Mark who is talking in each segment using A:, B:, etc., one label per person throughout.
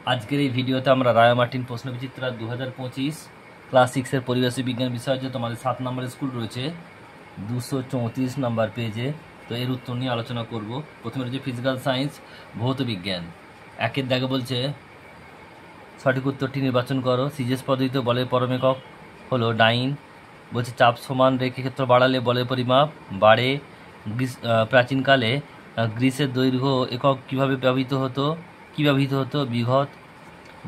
A: আজকের এই ভিডিওতে আমরা রায় মার্টিন প্রশ্নবিচিত্রা 2025 ক্লাস 6-এর পরিবেশ বিজ্ঞান বিষয় যে তোমাদের 7 নম্বরের স্কুল রয়েছে 234 নম্বর পেজে। তো এর উত্তর নিয়ে আলোচনা করব। প্রথমে রয়েছে ফিজিক্যাল সায়েন্স ভৌত বিজ্ঞান। একের দাগে বলছে সঠিক উত্তরটি নির্বাচন করো। সিজিএস পদ্ধতিতে বলের পরম একক হলো ডাইন। বলছে চাপ সমান রেখে ক্ষেত্র বাড়ালে বলের পরিমাপ বাড়ে। প্রাচীনকালে গ্রিসের দৈর্ঘ্য একক কীভাবে ব্যবহৃত হতো বিঘত।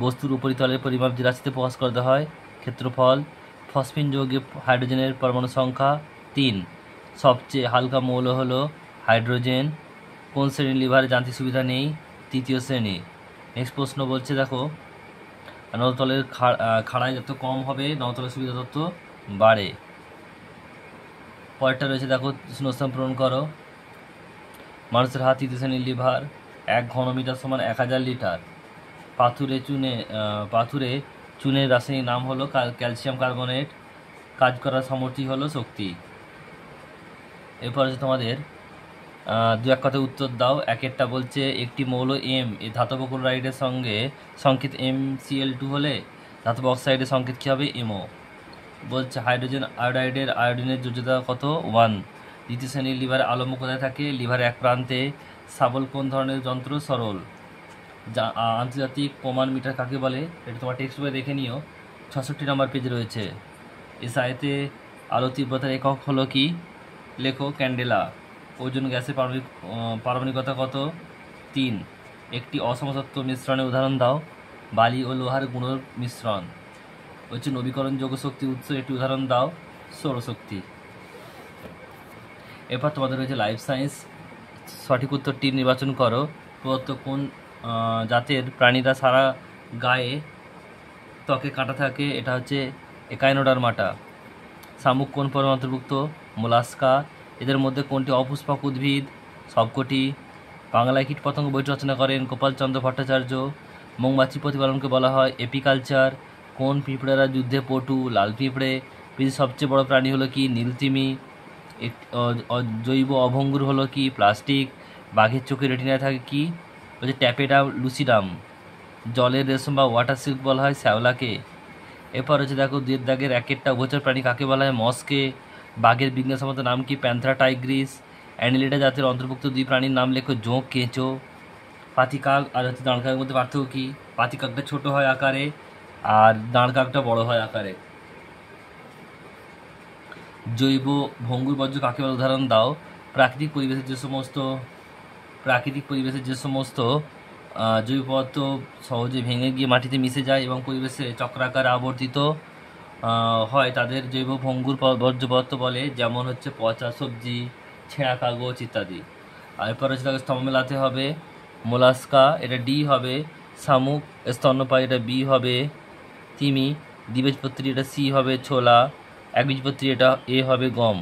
A: বস্তুর উপরিতলের পরিমাপ যে রাশিতে প্রকাশ করতে হয় ক্ষেত্রফল। ফসফিন যৌগে হাইড্রোজেনের পরমাণু সংখ্যা 3। সবচেয়ে হালকা মৌল হলো হাইড্রোজেন। কোন শ্রেণীর লিভারে যান্ত্রিক সুবিধা নেই? তৃতীয় শ্রেণী। নেক্সট প্রশ্ন বলছে দেখো নলতলের খাড়ায় যত কম হবে নলতলের সুবিধা তত বাড়ে। পরেরটা রয়েছে দেখো শূন্যস্থান পূরণ করো। মানুষের হাত তৃতীয় শ্রেণীর লিভার। 1 ঘনমিটার সমান 1000 লিটার। পাথুরে চুনের রাসায়নিক নাম হলো ক্যালসিয়াম কার্বনেট। কাজ করার সামর্থ্য হলো শক্তি। এরপর হচ্ছে তোমাদের দু এক কথায় উত্তর দাও। একেরটা বলছে একটি মৌল এম এ ধাতব ক্লোরাইডের সঙ্গে সংকেত MCl2 হলে ধাতব অক্সাইডের সংকেত কী হবে? MO। বলছে হাইড্রোজেন আয়োডাইডের আয়োডিনের যোজ্যতা কত? 1। দ্বিতীয় শ্রেণীর লিভারে আলম্ব কোথায় থাকে? লিভারের এক প্রান্তে। সাবল কোন ধরনের যন্ত্র? সরল। আন্তর্জাতিক প্রমাণ মিটার কাকে বলে? এটা তোমার টেক্সট বই দেখে নিও, 66 নম্বর পেজে রয়েছে। এসআইতে আলো তীব্রতার একক হলো কি? লেখো ক্যান্ডেলা। ওজন গ্যাসের পারমাণবিকতা কত? 3। একটি অসমতত্ব মিশ্রণের উদাহরণ দাও। বালি ও লোহার গুঁড়োর মিশ্রণ। হচ্ছে নবীকরণযোগ্য শক্তি উৎস একটি উদাহরণ দাও। সৌরশক্তি। এরপর তোমাদের রয়েছে লাইফ সায়েন্স। সঠিক উত্তরটি নির্বাচন করো। প্রদত্ত কোন জাতের প্রাণীরা সারা গায়ে ত্বকে কাঁটা থাকে? এটা হচ্ছে একাইনোডার্মাটা। শামুক কোন পর্বের অন্তর্ভুক্ত? মোলাস্কা। এদের মধ্যে কোনটি অপুষ্পক উদ্ভিদ? সবকটি। বাংলায় কীটপতঙ্গ বইটি রচনা করেন গোপালচন্দ্র ভট্টাচার্য। মৌমাছি প্রতিপালনকে বলা হয় এপিকালচার। কোন পিঁপড়েরা যুদ্ধে পটু? লাল পিঁপড়ে। পৃথিবীর সবচেয়ে বড় প্রাণী হলো কি? নীলতিমি। জৈব অভঙ্গুর হলো কি? প্লাস্টিক। বাঘের চোখে রেটিনায় থাকে কি? বলছে ট্যাপেটা লুসিডাম। জলের রেশম বা ওয়াটার সিল্ক বলা হয় শ্যাওলাকে। এরপর হচ্ছে দেখো দুয়ের দাগের একেরটা উভচর প্রাণী কাকে বলা হয়? মসকে। বাঘের বিজ্ঞানসম্মত নাম কি? Panthera Tigris. অ্যানিলিডা জাতের অন্তর্ভুক্ত দুই প্রাণীর নাম লেখো। জোঁক, কেঁচো। পাতিকাক আর হচ্ছে দাঁড় কাকের মধ্যে পার্থক্য কী? পাতিকাকটা ছোট হয় আকারে আর দাঁড় কাকটা বড় হয় আকারে। জৈব ভঙ্গুর বর্জ্য কাকে বলে? উদাহরণ দাও। প্রাকৃতিক পরিবেশের যে সমস্ত জৈব পদার্থ সহজে ভেঙে গিয়ে মাটিতে মিশে যায় এবং পরিবেশে চক্রাকারে আবর্তিত হয় তাদের জৈব ভঙ্গুর বর্জ্য পদার্থ বলে। যেমন হচ্ছে পচা সবজি, ছেঁড়া কাগজ ইত্যাদি। আর এরপর হচ্ছে তাকে স্তম্ভ মেলাতে হবে। মোলাস্কা এটা ডি হবে। শামুক স্তন্যপায়ী এটা বি হবে। তিমি দ্বিবীজপত্রী এটা সি হবে। ছোলা একবীজপত্রী এটা এ হবে। গম।